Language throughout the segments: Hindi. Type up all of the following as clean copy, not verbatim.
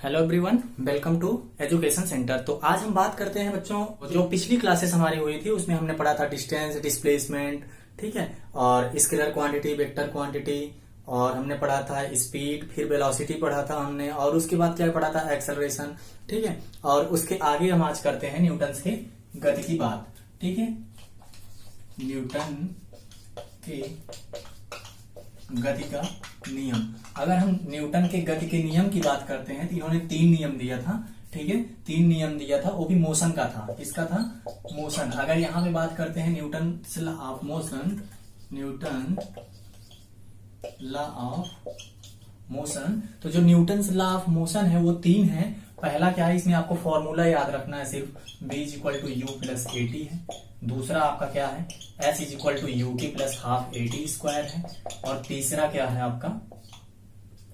Hello everyone, welcome to education centre. तो आज हम बात करते हैं बच्चों, जो पिछली क्लासेस हमारी हुई थी उसमें हमने पढ़ा था डिस्टेंस, डिस्प्लेसमेंट, ठीक है, और स्केलर क्वांटिटी, वेक्टर क्वांटिटी, और हमने पढ़ा था स्पीड, फिर वेलोसिटी पढ़ा था हमने, और उसके बाद क्या पढ़ा था, एक्सेलरेशन, ठीक है। और उसके आगे हम आज करते हैं न्यूटन के गति की बात, ठीक है। न्यूटन के गति का नियम। अगर हम न्यूटन के गति के नियम की बात करते हैं तो इन्होंने 3 नियम दिया था, ठीक है, 3 नियम दिया था, वो भी मोशन का था। किसका था? मोशन। अगर यहां पे बात करते हैं Newton law of motion, Newton law of motion, तो जो न्यूटन लॉ ऑफ मोशन है वो 3 है। पहला क्या है, इसमें आपको फॉर्मूला याद रखना है, सिर्फ v equal to u plus a t है। दूसरा आपका क्या है, s is equal to u t plus half a t square है। और तीसरा क्या है आपका,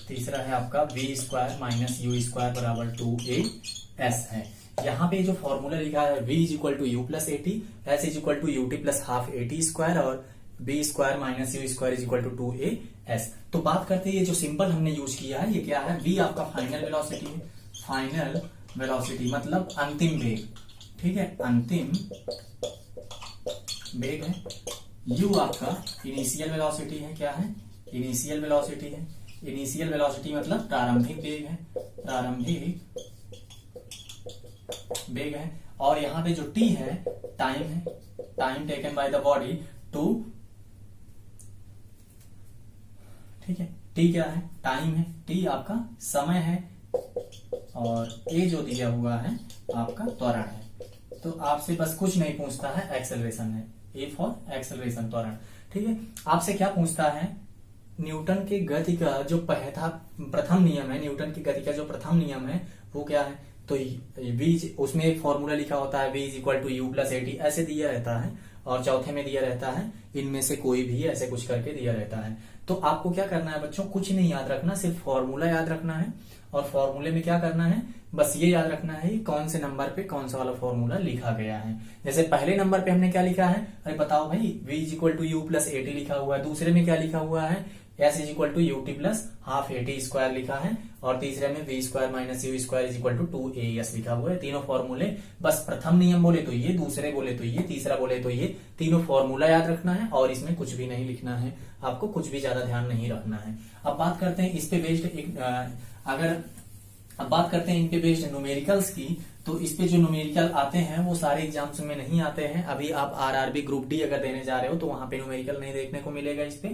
तीसरा है आपका v square minus u square बराबर 2as है। यहाँ पे जो फॉर्मूला लिखा है v is equal to u plus a t, s is equal to u t plus half a t square, और v square minus u square is equal to 2as। तो बात करते हैं ये जो सिंबल हमने यूज किया है ये क्या है, v आपका फाइनल वेलोसिटी है, फाइनल वेलोसिटी मतलब अंतिम वेग, ठीक है, अंतिम वेग है। u आपका इनिशियल वेलोसिटी है, क्या है, इनिशियल वेलोसिटी है। इनिशियल वेलोसिटी मतलब प्रारंभिक वेग है, प्रारंभिक वेग है। और यहाँ पे जो t है, टाइम है, time taken by the body to, ठीक है, t क्या है, टाइम है, t आपका समय है, और a जो दिया हुआ है आपका त्वरण है। तो आपसे बस कुछ नहीं पूछता है, एक्सेलरेशन है, a फॉर एक्सेलरेशन, त्वरण, ठीक है। आपसे क्या पूछता है, न्यूटन के गति का जो प्रथम नियम है, न्यूटन की गति का जो प्रथम नियम है वो क्या है, तो v, उसमें एक फॉर्मूला लिखा होता है v is equal to u plus a t, ऐसे दिया रहता है, और चौथे में दिया रहता है इनमें से कोई भी, ऐसे कुछ करके दिया रहता है। तो आपको क्या करना है बच्चों, कुछ नहीं याद रखना, सिर्फ फॉर्मूला याद रखना है। और फॉर्मूले में क्या करना है, बस ये याद रखना है कौन से नंबर पे कौन सा वाला फॉर्मूला लिखा गया है। जैसे पहले नंबर पे हमने क्या लिखा है, अरे बताओ भाई, v is equal to u plus a t लिखा हुआ है। दूसरे में क्या लिखा हुआ है, s is equal to u t plus half a t square लिखा है। और तीसरे में v square minus u square is equal to 2as लिखा हुआ है। तीनों फॉर्मूले, बस प्रथम नियम बोले तो ये, दूसरे बोले तो ये, तीसरा बोले तो ये, तीनों फॉर्मूला याद रखना है, और इसमें कुछ भी नहीं लिखना है, आपको कुछ भी ज्यादा ध्यान नहीं रखना है। अब बात करते हैं इस पे बेस्ड अब बात करते हैं इन पे बेस्ड न्यूमेरिकल्स की। तो इस पे जो न्यूमेरिकल आते हैं वो सारे एग्जाम्स में नहीं आते हैं। अभी आप आरआरबी ग्रुप डी अगर देने जा रहे हो तो वहां पे न्यूमेरिकल नहीं देखने को मिलेगा इस पे,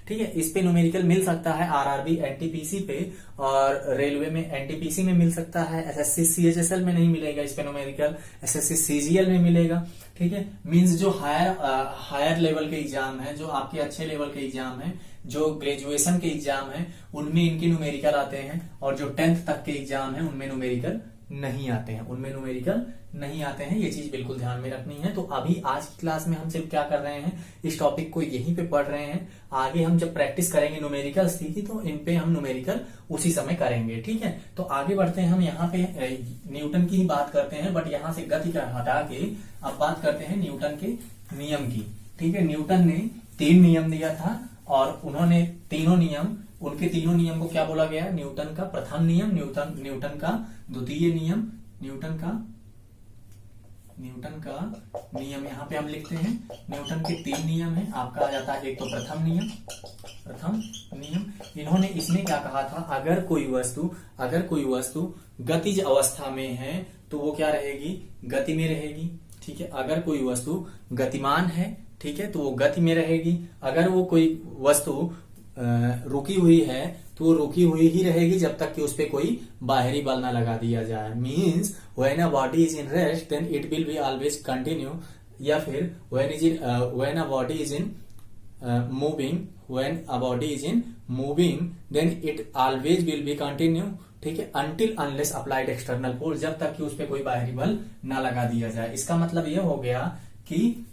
ठीक है। इस पे न्यूमेरिकल मिल सकता है आरआरबी एनटीपीसी पे, और रेलवे में एनटीपीसी में मिल सकता है, एसएससी सीएचएसएल में नहीं मिलेगा इस पे न्यूमेरिकल, एसएससी सीजीएल में मिलेगा, ठीक है। मींस जो हायर लेवल के एग्जाम है, जो आपके अच्छे लेवल के एग्जाम है, जो ग्रेजुएशन के एग्जाम है, उनमें इनके न्यूमेरिकल आते हैं, और जो 10th तक के एग्जाम है उनमें न्यूमेरिकल नहीं आते हैं, उनमें न्यूमेरिकल नहीं आते हैं। ये चीज बिल्कुल ध्यान में रखनी है। तो अभी आज की क्लास में हम सिर्फ क्या कर रहे हैं, इस टॉपिक को यहीं पे पढ़ रहे हैं। आगे हम जब प्रैक्टिस करेंगे न्यूमेरिकल्स की, तो इन पे हम न्यूमेरिकल उसी समय करेंगे, ठीक है। तो आगे बढ़ते हैं, हम यहाँ पे न्यूटन की ही बात करते हैं, बट यहाँ से गति का हटा के अब बात करते हैं न्यूटन के नियम की, ठीक है। न्यूटन ने 3 नियम दिया था, और उन्होंने तीनों नियम, उनके तीनों नियम को क्या बोला गया, न्यूटन का प्रथम नियम, न्यूटन का द्वितीय नियम, न्यूटन का नियम यहाँ पे हम लिखते हैं। न्यूटन के 3 नियम है, आपका आ जाता है एक तो प्रथम नियम। इन्होंने इसमें क्या कहा था, अगर कोई वस्तु गतिज अवस्था में है तो वो क्या रहेगी, गति में रहेगी, ठीक है। अगर कोई वस्तु गतिमान है, ठीक है, तो वो गति में रहेगी। अगर वो कोई वस्तु रुकी हुई है तो वो रुकी हुई ही रहेगी जब तक कि उस पे कोई बाहरी बल ना लगा दिया जाए। Means when a body is in rest then it will be always continue, या फिर when a body is in moving then it always will be continue, ठीक है, until unless applied external force, जब तक कि उस पे कोई बाहरी बल ना लगा दिया जाए। इसका मतलब ये हो गया कि,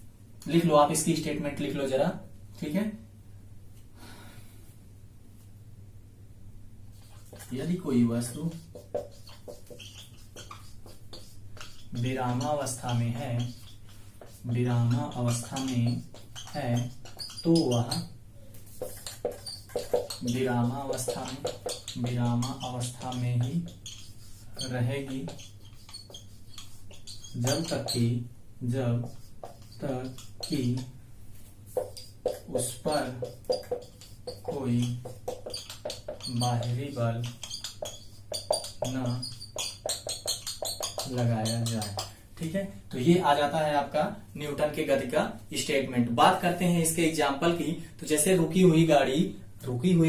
लिख लो आप इसकी स्टेटमेंट लिख लो जरा, ठीक है। यदि कोई वस्तु विरामावस्था में है तो वह विरामावस्था में ही रहेगी जब तक कि उस पर कोई बाहरी बल न लगाया जाए। ठीक है, तो ये आ जाता है आपका न्यूटन के गति का स्टेटमेंट। बात करते हैं इसके एग्जाम्पल की। तो जैसे रुकी हुई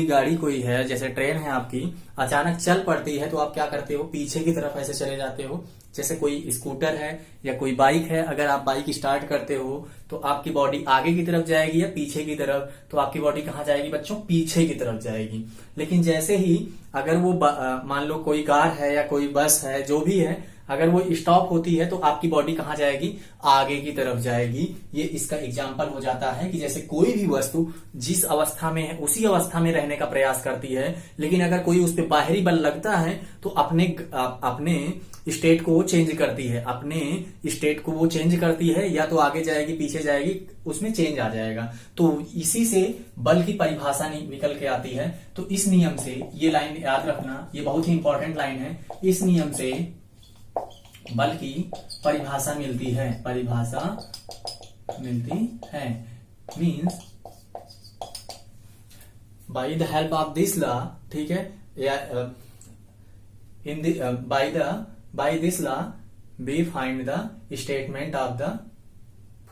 गाड़ी कोई है, जैसे ट्रेन है आपकी, अचानक चल पड़ती है तो आप क्या करते हो, पीछे की तरफ ऐसे चले जाते हो। जैसे कोई स्कूटर है या कोई बाइक है, अगर आप बाइक स्टार्ट करते हो तो आपकी बॉडी आगे की तरफ जाएगी या पीछे की तरफ, तो आपकी बॉडी कहाँ जाएगी बच्चों, पीछे की तरफ जाएगी। लेकिन जैसे ही अगर वो मान लो कोई कार है या कोई बस है, जो भी है, अगर वो स्टॉप होती है तो आपकी बॉडी कहाँ जाएगी, आगे की तरफ जाएगी। ये इसका एग्जाम्पल हो जाता है कि जैसे कोई भी वस्तु जिस अवस्था में है उसी अवस्था में रहने का प्रयास करती है, लेकिन अगर कोई उस पर बाहरी बल लगता है तो अपने स्टेट को वो चेंज करती है, या तो आगे जाएगी पीछे जाएगी, उसमें चेंज आ जाएगा। तो इसी से बल की परिभाषा निकल के आती है। तो इस नियम से, ये लाइन याद रखना, ये बहुत ही इंपॉर्टेंट लाइन है, इस नियम से बल की परिभाषा मिलती है, means by the help of this law, ठीक है, या by this law we find the statement of the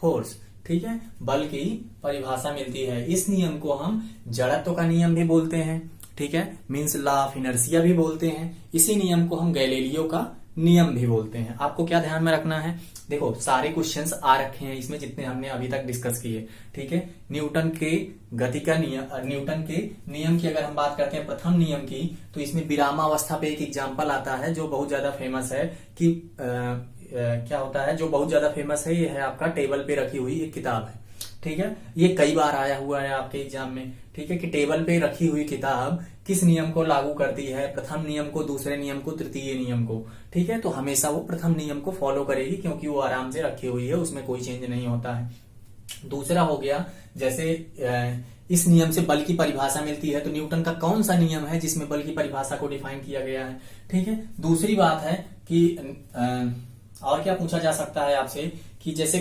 force. ठीक है, बल की परिभाषा मिलती है। इस नियम को हम जड़त्व का नियम भी बोलते हैं। ठीक है, मीन्स लॉ ऑफ इनर्शिया भी बोलते हैं। इसी नियम को हम गैलीलियो का नियम भी बोलते हैं। आपको क्या ध्यान में रखना है, देखो सारे क्वेश्चंस आ रखे हैं इसमें जितने हमने अभी तक डिस्कस किए। ठीक है, न्यूटन के गति का नियम, न्यूटन के नियम की अगर हम बात करते हैं प्रथम नियम की, तो इसमें विरामावस्था पे एक एग्जांपल आता है जो बहुत ज्यादा फेमस है कि क्या होता है, जो बहुत ज्यादा फेमस है, ये है आपका टेबल पे रखी हुई एक किताब है। ठीक है, ये कई बार आया हुआ है आपके एग्जाम में। ठीक है, कि टेबल पे रखी हुई किताब किस नियम को लागू करती है, प्रथम नियम को, दूसरे नियम को, तृतीय नियम को। ठीक है, तो हमेशा वो प्रथम नियम को फॉलो करेगी क्योंकि वो आराम से रखी हुई है, उसमें कोई चेंज नहीं होता है। दूसरा हो गया, जैसे इस नियम से बल की परिभाषा मिलती है, तो न्यूटन का कौन सा नियम है जिसमें बल की परिभाषा को डिफाइन किया गया है। ठीक है, दूसरी बात है कि और क्या पूछा जा सकता है आपसे कि जैसे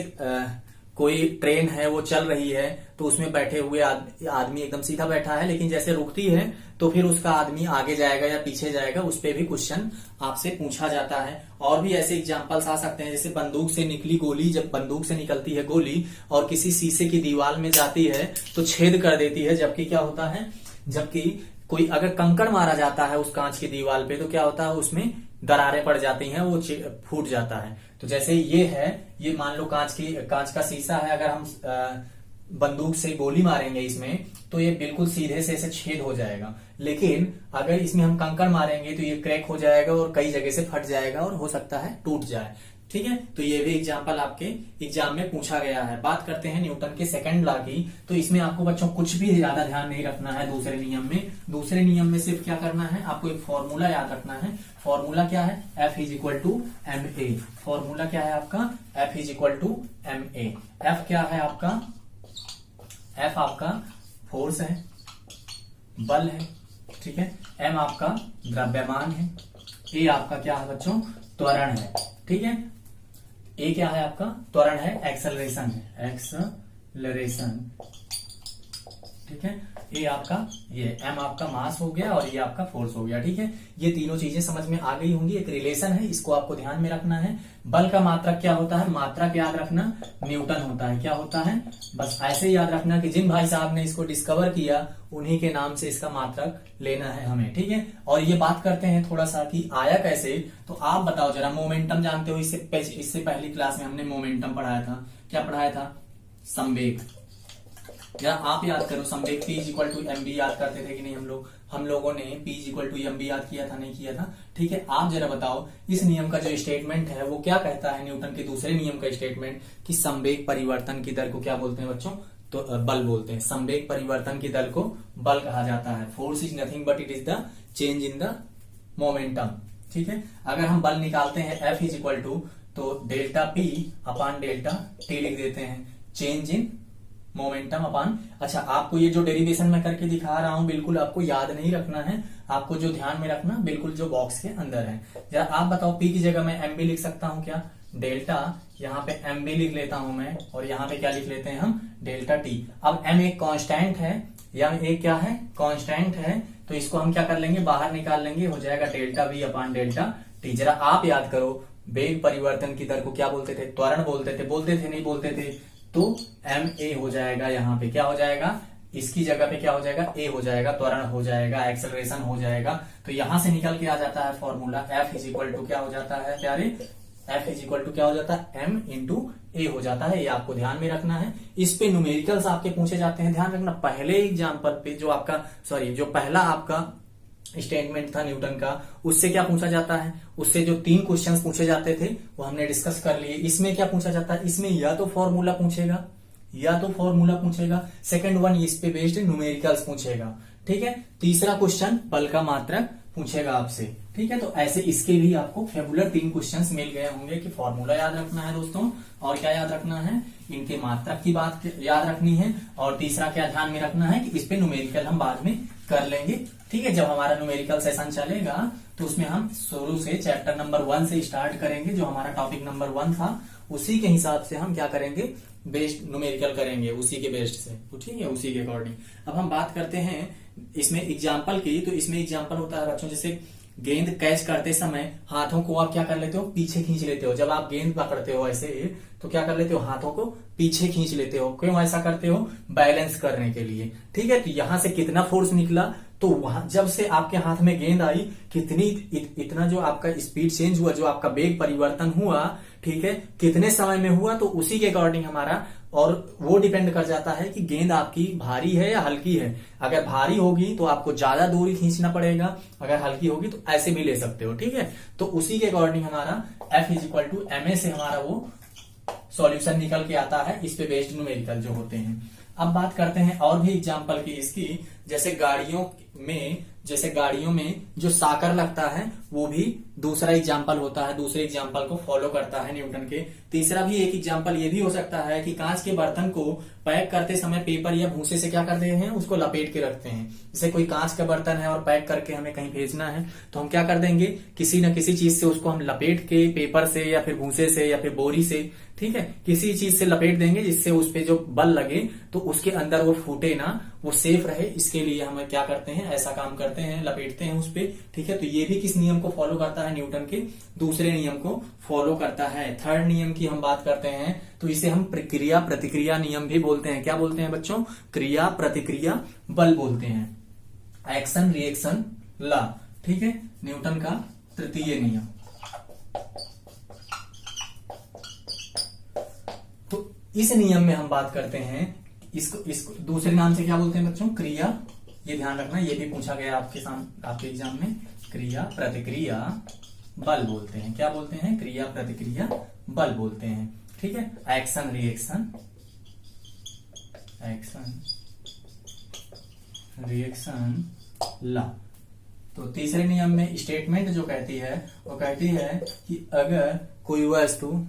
कोई ट्रेन है वो चल रही है तो उसमें बैठे हुए आदमी एकदम सीधा बैठा है, लेकिन जैसे रुकती है तो फिर उसका आदमी आगे जाएगा या पीछे जाएगा, उस पर भी क्वेश्चन आपसे पूछा जाता है। और भी ऐसे एग्जांपल्स आ सकते हैं, जैसे बंदूक से निकली गोली, जब बंदूक से निकलती है गोली और किसी शीशे की दीवार में जाती है तो छेद कर देती है, जबकि क्या होता है, जबकि कोई अगर कंकड़ मारा जाता है उस कांच की दीवार पे तो क्या होता है, उसमें दरारें पड़ जाती हैं, वो फूट जाता है। तो जैसे ये है, ये मान लो कांच का शीशा है, अगर हम बंदूक से गोली मारेंगे इसमें तो ये बिल्कुल सीधे से ऐसे छेद हो जाएगा, लेकिन अगर इसमें हम कंकड़ मारेंगे तो ये क्रैक हो जाएगा और कई जगह से फट जाएगा और हो सकता है टूट जाए। ठीक है, तो ये भी एग्जाम्पल आपके एग्जाम में पूछा गया है। बात करते हैं न्यूटन के सेकंड लॉ की, तो इसमें आपको बच्चों कुछ भी ज्यादा ध्यान नहीं रखना है। दूसरे नियम में सिर्फ क्या करना है, आपको एक फॉर्मूला याद रखना है। फॉर्मूला क्या है, F is equal to m a. Formula क्या है आपका, F is equal to m a. F क्या है आपका, F आपका फोर्स है, बल है। ठीक है, M आपका द्रव्यमान है, A आपका क्या है बच्चों, त्वरण है। ठीक है, ए क्या है आपका, त्वरण है, एक्सेलरेशन है, एक्सेलरेशन। ठीक है, ए आपका, ये एम आपका मास हो गया और ये आपका फोर्स हो गया। ठीक है, ये तीनों चीजें समझ में आ गई होंगी। एक रिलेशन है, इसको आपको ध्यान में रखना है। बल का मात्रक क्या होता है, मात्रक याद रखना न्यूटन होता है। क्या होता है, बस ऐसे ही याद रखना कि जिन भाई साहब ने इसको डिस्कवर किया उन्हीं के नाम से इसका मात्रक लेना है हमें। ठीक है, और ये बात करते हैं थोड़ा सा कि आया कैसे, तो आप बताओ जरा, मोमेंटम जानते हो, इससे पहली क्लास में हमने मोमेंटम पढ़ाया था। क्या पढ़ाया था, संवेग। या आप याद करो, संवेग P is equal to m b याद करते थे कि नहीं हम लोगों ने P is equal to m b याद किया था, नहीं किया था। ठीक है, आप जरा बताओ इस नियम का जो स्टेटमेंट है वो क्या कहता है, न्यूटन के दूसरे नियम का स्टेटमेंट, कि संवेग परिवर्तन की दर को क्या बोलते हैं बच्चों, तो बल बोलते हैं। संवेग परिवर्तन की दर को बल कहा जाता है। Force is nothing but it is the change in the momentum. ठीक है, अगर हम बल निकालते हैं F इज इक्वल टू, तो डेल्टा P अपान डेल्टा T लिख देते हैं, चेंज इन मोमेंटम अपान। अच्छा, आपको ये जो डेरिवेशन मैं करके दिखा रहा हूं बिल्कुल आपको याद नहीं रखना है, आपको जो ध्यान में रखना बिल्कुल जो बॉक्स के अंदर है। जरा आप बताओ, पी की जगह मैं एम बी लिख सकता हूं क्या? डेल्टा, यहाँ पे एम बी लिख लेता हूं मैं, और यहाँ पे क्या लिख लेते हैं हम? Delta T. अब एम एक कांस्टेंट है, या एक क्या है? कांस्टेंट है, तो इसको हम क्या कर लेंगे? बाहर निकाल लेंगे, हो जाएगा delta we upon delta T. जरा आप याद करो, वेग परिवर्तन की दर को क्या बोलते थे? त्वरण बोलते थे नहीं बोलते थे? तो एम ए हो जाएगा, यहाँ पे क्या हो जाएगा? इसकी जगह पे क्या हो जाएगा? ए हो जाएगा, त्वरण हो जाएगा, एक्सेलरेशन हो जाएगा। तो यहां से निकल के आ जाता है formula, F is equal to क्या हो जाता है प्यारे? एफ इज इक्वल टू क्या हो जाता है? एम इंटू ए हो जाता है। ये आपको ध्यान में रखना है। इस पे न्यूमेरिकल्स आपके पूछे जाते हैं, ध्यान रखना। पहले एग्जाम्पल पे जो पहला आपका स्टेटमेंट था न्यूटन का, उससे क्या पूछा जाता है? उससे जो 3 क्वेश्चंस पूछे जाते थे वो हमने डिस्कस कर लिए। इसमें क्या पूछा जाता है? इसमें या तो फॉर्मूला पूछेगा, सेकंड वन इस पे बेस्ड न्यूमेरिकल्स पूछेगा, ठीक है। तीसरा क्वेश्चन बल का मात्रक पूछेगा आपसे, ठीक है। तो ऐसे इसके भी आपको फेबुलर 3 क्वेश्चंस मिल गए होंगे कि फॉर्मूला याद रखना है दोस्तों, और क्या याद रखना है? इनके मात्रक की बात याद रखनी है, और तीसरा क्या ध्यान में रखना है कि इस पे न्यूमेरिकल हम बाद में कर लेंगे, ठीक है। जब हमारा न्यूमेरिकल सेशन चलेगा तो उसमें हम शुरू से चैप्टर नंबर 1 से स्टार्ट करेंगे, जो हमारा टॉपिक नंबर 1 था। उसी के हिसाब से हम क्या करेंगे? बेस्ड न्यूमेरिकल करेंगे, उसी के बेस्ड से, तो ठीक है, उसी के अकॉर्डिंग। अब हम बात करते हैं इसमें एग्जाम्पल की। तो इसमें एग्जाम्पल होता है बच्चों, जैसे गेंद कैच करते समय हाथों को आप क्या कर लेते हो? पीछे खींच लेते हो। जब आप गेंद पकड़ते हो ऐसे, तो क्या कर लेते हो? हाथों को पीछे खींच लेते हो। क्यों ऐसा करते हो? बैलेंस करने के लिए, ठीक है। तो यहां से कितना फोर्स निकला, तो वहां जब से आपके हाथ में गेंद आई, इतना जो आपका स्पीड चेंज हुआ, जो आपका वेग परिवर्तन हुआ, ठीक है, कितने समय में हुआ, तो उसी के अकॉर्डिंग हमारा, और वो डिपेंड कर जाता है कि गेंद आपकी भारी है या हल्की है। अगर भारी होगी तो आपको ज्यादा दूरी खींचना पड़ेगा, अगर हल्की होगी तो ऐसे भी ले सकते हो, ठीक है। तो उसी के अकॉर्डिंग हमारा F is equal to m a से हमारा वो सॉल्यूशन निकल के आता है, इस पे बेस्ड न्यूमेरिकल जो होते हैं। अब बात करते हैं और भी एग्जाम्पल की इसकी। जैसे गाड़ियों में जो साकर लगता है, वो भी दूसरा एग्जाम्पल होता है, दूसरे एग्जाम्पल को फॉलो करता है न्यूटन के। तीसरा भी एक एग्जाम्पल ये भी हो सकता है कि कांच के बर्तन को पैक करते समय पेपर या भूसे से क्या करते हैं? उसको लपेट के रखते हैं। जैसे कोई कांच का बर्तन है और पैक करके हमें कहीं भेजना है, तो हम क्या कर देंगे? किसी न किसी चीज से उसको हम लपेट के, पेपर से या फिर भूसे से या फिर बोरी से, ठीक है, किसी चीज से लपेट देंगे, जिससे उस पे जो बल लगे तो उसके अंदर वो फूटे ना, वो सेफ रहे। इसके लिए हम क्या करते हैं? ऐसा काम करते हैं, लपेटते हैं उस पे, ठीक है। तो ये भी किस नियम को फॉलो करता है? न्यूटन के दूसरे नियम को फॉलो करता है। थर्ड नियम की हम बात करते हैं, तो इसे हम क्रिया प्रतिक्रिया नियम भी बोलते हैं। क्या बोलते हैं बच्चों? क्रिया प्रतिक्रिया बल बोलते हैं, एक्शन रिएक्शन लॉ, ठीक है, न्यूटन का तृतीय नियम। तो इस नियम में हम बात करते हैं, इसको दूसरे नाम से क्या बोलते हैं बच्चों? क्रिया। ये ध्यान रखना, ये भी पूछा गया आपके एग्जाम में। क्रिया प्रतिक्रिया बल बोलते हैं। क्या बोलते हैं? क्रिया प्रतिक्रिया बल बोलते हैं, ठीक है। Action reaction law. तो तीसरे नियम में स्टेटमेंट जो कहती है, वो कहती है कि अगर कोई वस्तु,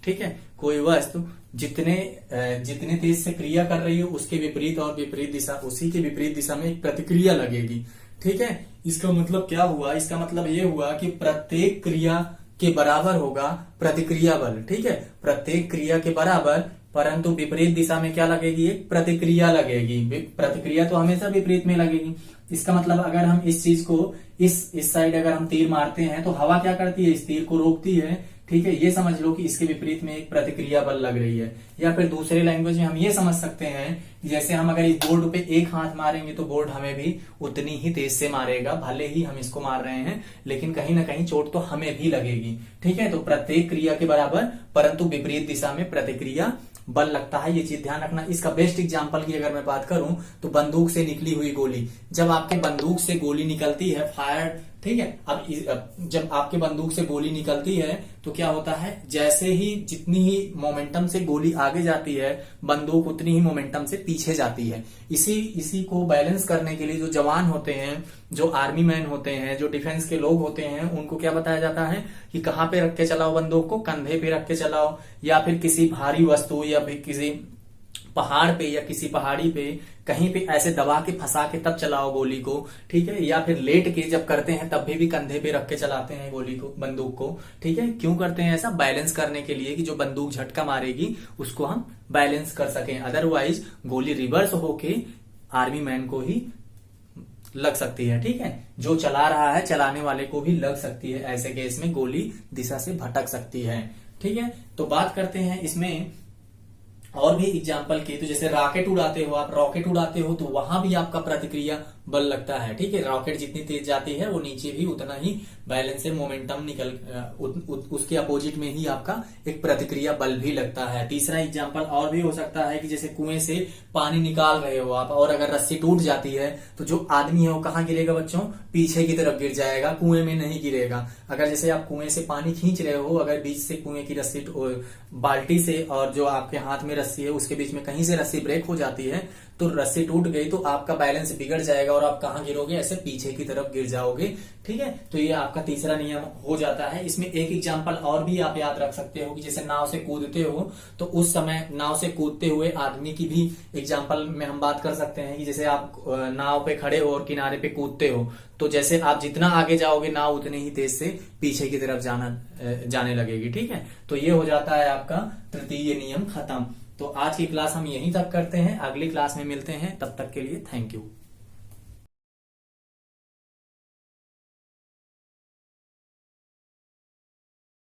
ठीक है, कोई वस्तु जितने तेज से क्रिया कर रही है, उसके विपरीत और विपरीत दिशा, उसी के विपरीत दिशा में एक प्रतिक्रिया लगेगी, ठीक है। इसका मतलब क्या हुआ? इसका मतलब ये हुआ कि प्रत्येक क्रिया के बराबर होगा प्रतिक्रिया बल, ठीक है। प्रत्येक क्रिया के बराबर, परंतु विपरीत दिशा में क्या लगेगी? एक प्रतिक्रिया लगेगी। प्रतिक्रिया तो हमेशा विपरीत में लगेगी। इसका मतलब अगर हम इस चीज को इस साइड अगर हम तीर मारते हैं, तो हवा क्या करती है? इस तीर को रोकती है, ठीक है। ये समझ लो कि इसके विपरीत में एक प्रतिक्रिया बल लग रही है। या फिर दूसरे लैंग्वेज में हम ये समझ सकते हैं, जैसे हम अगर इस बोर्ड पे एक हाथ मारेंगे तो बोर्ड हमें भी उतनी ही तेज से मारेगा, भले ही हम इसको मार रहे हैं, लेकिन कहीं ना कहीं चोट तो हमें भी लगेगी, ठीक है। तो प्रत्येक क्रिया के बराबर परंतु विपरीत दिशा में प्रतिक्रिया बल लगता है, ये चीज ध्यान रखना। इसका बेस्ट एग्जांपल की अगर मैं बात करूं, तो बंदूक से निकली हुई गोली, जब आपके बंदूक से गोली निकलती है, फायर, ठीक है। अब जब आपके बंदूक से गोली निकलती है, तो क्या होता है? जैसे ही जितनी ही मोमेंटम से गोली आगे जाती है, बंदूक उतनी ही मोमेंटम से पीछे जाती है। इसी को बैलेंस करने के लिए जो जवान होते हैं, जो आर्मी मैन होते हैं, जो डिफेंस के लोग होते हैं, उनको क्या बताया जाता है कि कहां पे रख के चलाओ बंदूक को? कंधे पे रख के चलाओ, या फिर किसी भारी वस्तु या फिर किसी पहाड़ पे या किसी पहाड़ी पे कहीं पे ऐसे दबा के फंसा के तब चलाओ गोली को, ठीक है, या फिर लेट के जब करते हैं तब भी कंधे पे रख के चलाते हैं गोली को, बंदूक को, ठीक है। क्यों करते हैं ऐसा? बैलेंस करने के लिए कि जो बंदूक झटका मारेगी उसको हम बैलेंस कर सकें, अदरवाइज गोली रिवर्स होके आर्मी मैन को ही लग सकती है, ठीक है। जो चला रहा है चलाने वाले को भी लग सकती है, ऐसे केस में गोली दिशा से भटक सकती है, ठीक है। तो बात करते हैं इसमें और भी एग्जाम्पल की। तो जैसे रॉकेट उड़ाते हो आप, रॉकेट उड़ाते हो तो वहां भी आपका प्रतिक्रिया बल लगता है, ठीक है। रॉकेट जितनी तेज जाती है वो नीचे भी उतना ही बैलेंस से मोमेंटम निकल उसके अपोजिट में ही आपका एक प्रतिक्रिया बल भी लगता है। तीसरा एग्जांपल और भी हो सकता है कि जैसे कुएं से पानी निकाल रहे हो आप और अगर रस्सी टूट जाती है तो जो आदमी है वो कहाँ गिरेगा बच्चों? पीछे की तरफ गिर जाएगा, कुएं में नहीं गिरेगा। अगर जैसे आप कुएं से पानी खींच रहे हो, अगर बीच से कुएं की रस्सी बाल्टी से और जो आपके हाथ में रस्सी है उसके बीच में कहीं से रस्सी ब्रेक हो जाती है तो रस्सी टूट गई तो आपका बैलेंस बिगड़ जाएगा और आप कहाँ गिरोगे? ऐसे पीछे की तरफ गिर जाओगे, ठीक है। तो ये आपका तीसरा नियम हो जाता है। इसमें एक एग्जांपल और भी आप याद रख सकते हो कि जैसे नाव से कूदते हो तो उस समय नाव से कूदते हुए आदमी की भी एग्जांपल में हम बात कर सकते हैं कि जैसे आप नाव पे खड़े हो और किनारे पे कूदते हो तो जैसे आप जितना आगे जाओगे नाव उतने ही तेज से पीछे की तरफ जाने लगेगी, ठीक है। तो ये हो जाता है आपका तृतीय नियम खत्म। तो आज की क्लास हम यहीं तक करते हैं, अगली क्लास में मिलते हैं, तब तक के लिए थैंक यू।